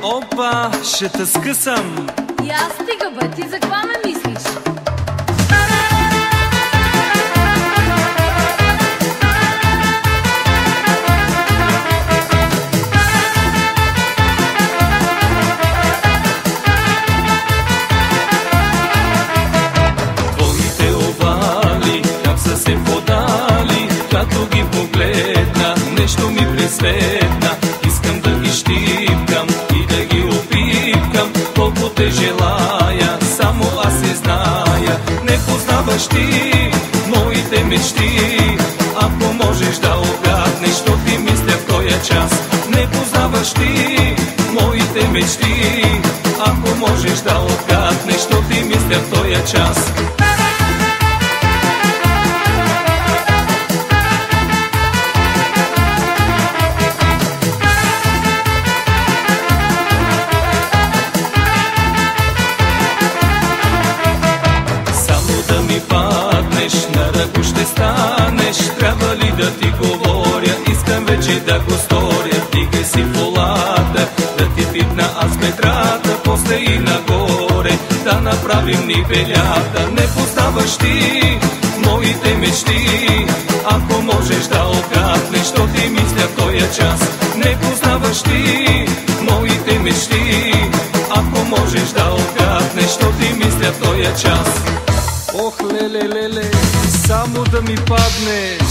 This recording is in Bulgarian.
Опа, ще те скъсам. И аз стига бе, ти за каква ме мислиш? Твоите овали, как са се подали, като ги погледна, нещо ми пресветна. Искам да ги щипкам и да ги опипкам, колко те желая, само аз се зная. Не познаваш ти моите мечти, ако можеш да огаднеш, що ти мисля в този час. Не познаваш ти моите мечти, ако можеш да огаднеш, що ти мисля в този час. На ръко ще станеш, трябва ли да ти говоря? Искам вече да го сторя. Дигай си полата, да ти пипна аз метрата, после и нагоре да направим нивелята. Не познаваш ти моите мечти, ако можеш да огаднеш, що ти мисля в този час. Не познаваш ти моите мечти, ако можеш да огаднеш, що ти мисля в този час. Ох, леле, леле, само да ми паднеш.